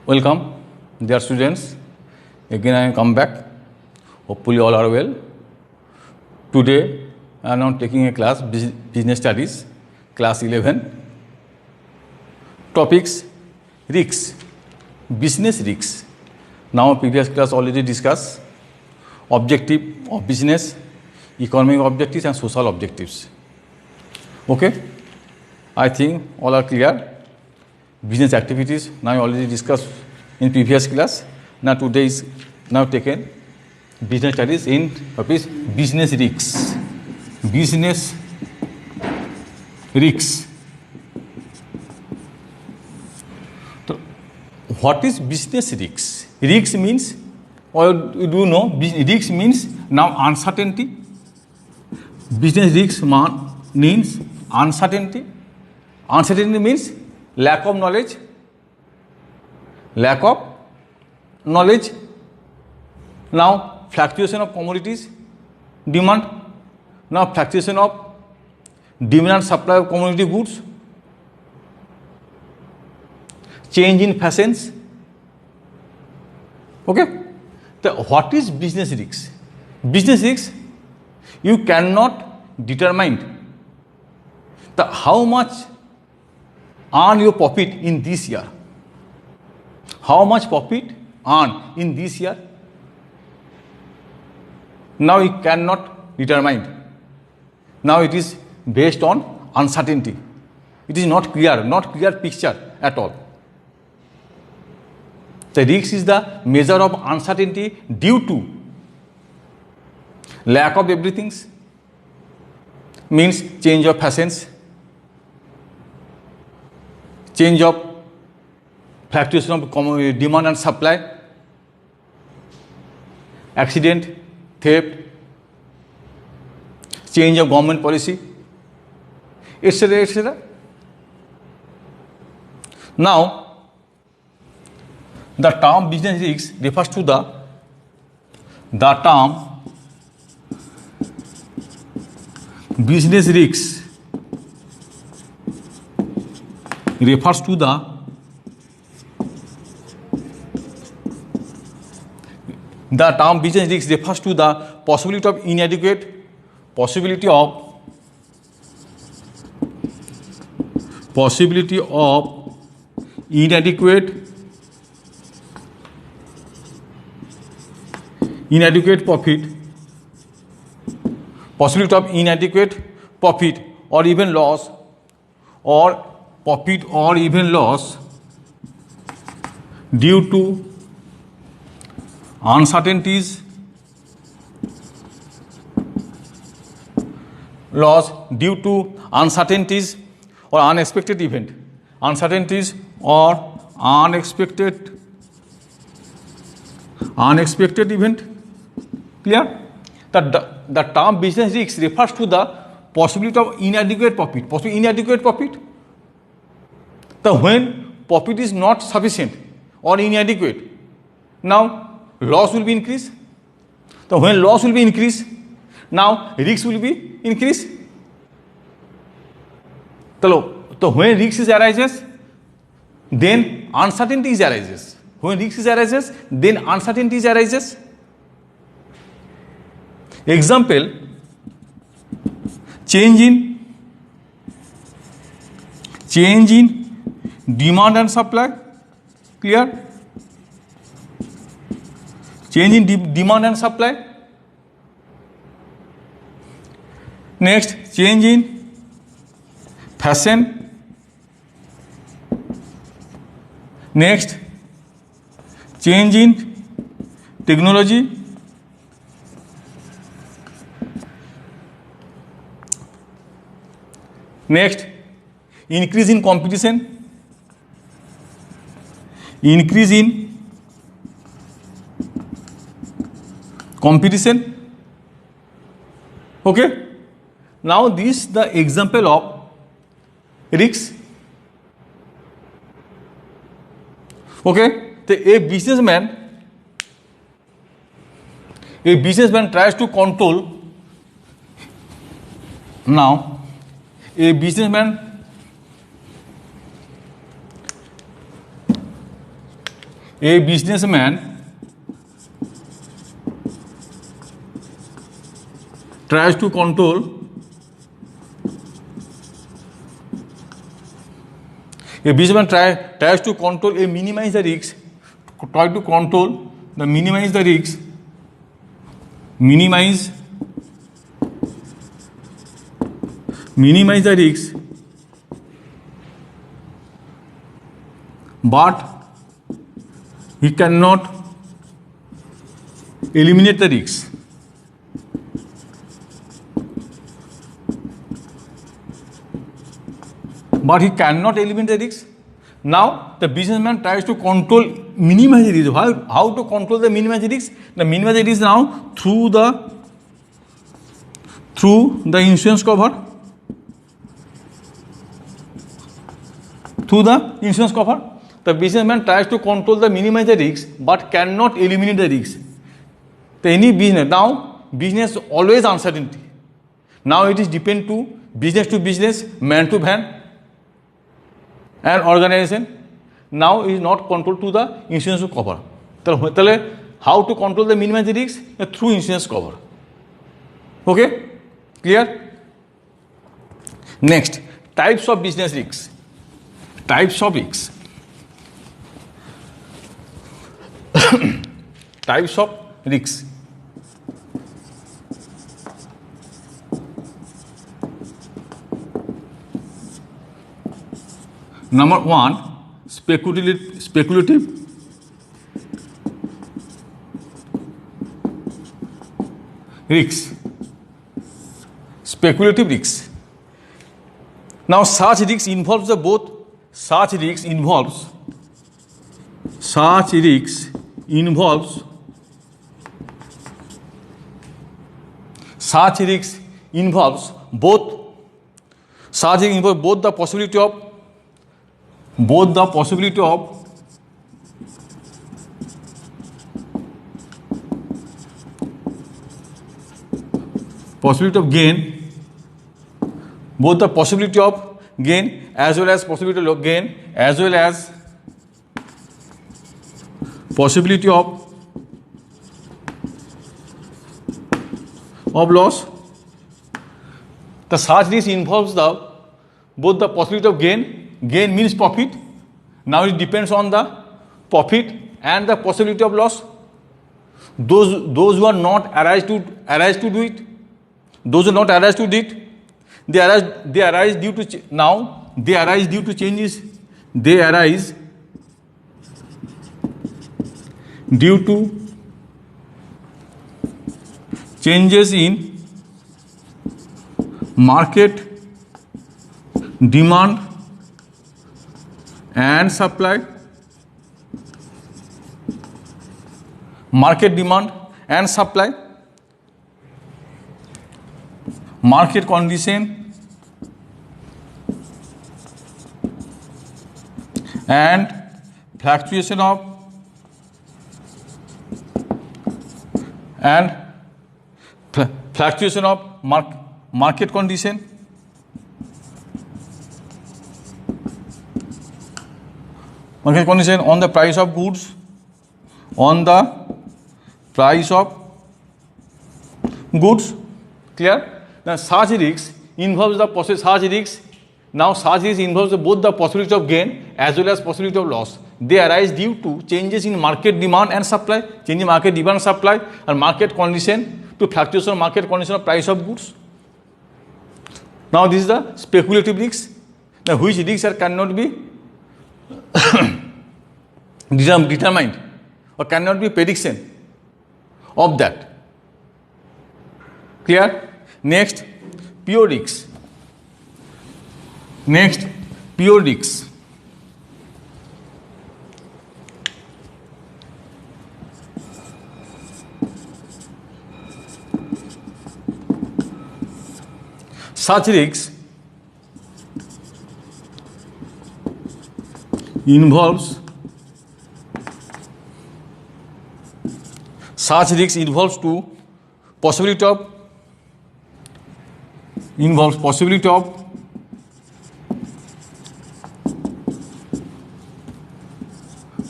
Welcome, dear students. Again, I come back. Hopefully, all are well. Today, I am now taking a class, Business Studies, class 11. Topics: risks, business risks. Now, previous class already discussed objective of business, economic objectives, and social objectives. Okay, I think all are clear. Business activities now I already discussed in previous class. Now today is now taken business studies in topic business risks. Business risks. So, what is business risks? Risks means, or you do know, risks means now uncertainty. Business risks means uncertainty. Uncertainty means lack of knowledge. Lack of knowledge. Now, fluctuation of commodities demand. Now, fluctuation of demand and supply of commodity goods. Change in fashions. Okay. So, what is business risks? Business risks, you cannot determine how much earn your profit in this year. How much profit earn in this year? Now you cannot determine. Now it is based on uncertainty. It is not clear picture at all. The risk is the measure of uncertainty due to lack of everything, means change of fashions, change of fluctuation of demand and supply, accident, theft, change of government policy, etc., etc. Now, the term business risks refers to the term business risks refers to the term business risks refers to the possibility of inadequate profit or even loss, due to uncertainties, or unexpected event. Uncertainties or unexpected event. Clear? The term business risks refers to the possibility of inadequate profit. So when profit is not sufficient or inadequate, now loss will be increased. So when loss will be increased, now risk will be increased. So when risk arises, then uncertainties arises. When risk arises, then uncertainties arises. Example: change in demand and supply. Clear? Change in demand and supply. Next, change in fashion. Next, change in technology. Next, increase in competition. Okay. Now this is the example of risks. Okay. A businessman tries to control. Now a businessman A businessman tries to control tries to control minimize the risks, try to control the minimize the risks, minimize the risks, but he cannot eliminate the risks. But he cannot eliminate the risks. Now the businessman tries to control, minimize the risk. How to control the minimize the risk? The minimize the risk now through the insurance cover. Through the insurance cover, the businessman tries to control the minimize the risks, but cannot eliminate the risks. So any business now, business always uncertainty. Now it is depend to business, man to man, and organization. Now is not controlled to the insurance cover. So how to control the minimize the risks? Through insurance cover. Okay, clear? Next, types of business risks. Types of risks. Types of risks. Number one, speculative risks. Speculative risks. Now such risks involves such risks involves both the possibility of gain, both the possibility of gain as well as possibility of gain, as well as possibility of loss. The such risk involves both the possibility of gain. Gain means profit. Now it depends on the profit and the possibility of loss. Those who are not arise to do it, those who are not arise to do it, they arise due to changes. They arise due to changes in market demand and supply. Market demand and supply. Market condition and fluctuation of market condition. Market condition on the price of goods, Clear? Now such risks involves the process. Now such risks involves both the possibility of gain as well as possibility of loss. They arise due to changes in market demand and supply, change in market demand and supply, and market condition to fluctuation of market condition of price of goods. Now this is the speculative risks. Now which risks cannot be determined or cannot be prediction of that. Clear? Next, pure risks. Such risks involves to possibility of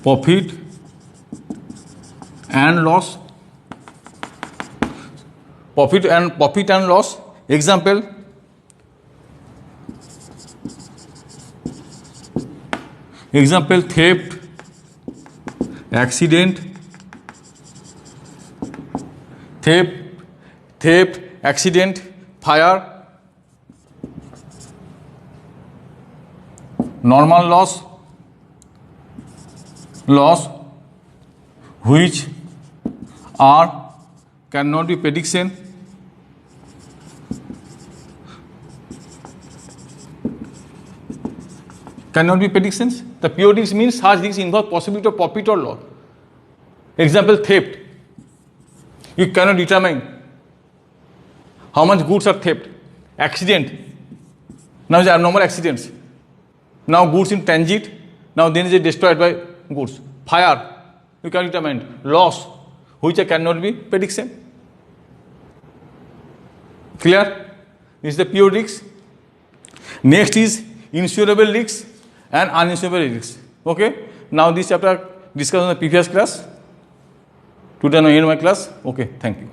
profit and loss, profit and loss. Example, theft, accident, fire, normal loss, which are cannot be prediction, cannot be predictions. The pure risks means such risks involve possibility of profit or loss. Example, theft. You cannot determine how much goods are theft. Accident. Now is abnormal accidents. Now goods in transit. Now then is it destroyed by goods. Fire. You can determine. Loss, which cannot be prediction. Clear? This is the pure risks. Next is insurable risks and uninsurable risks. Okay. Now this chapter discussed in the previous class. Today I end my class. Okay. Thank you.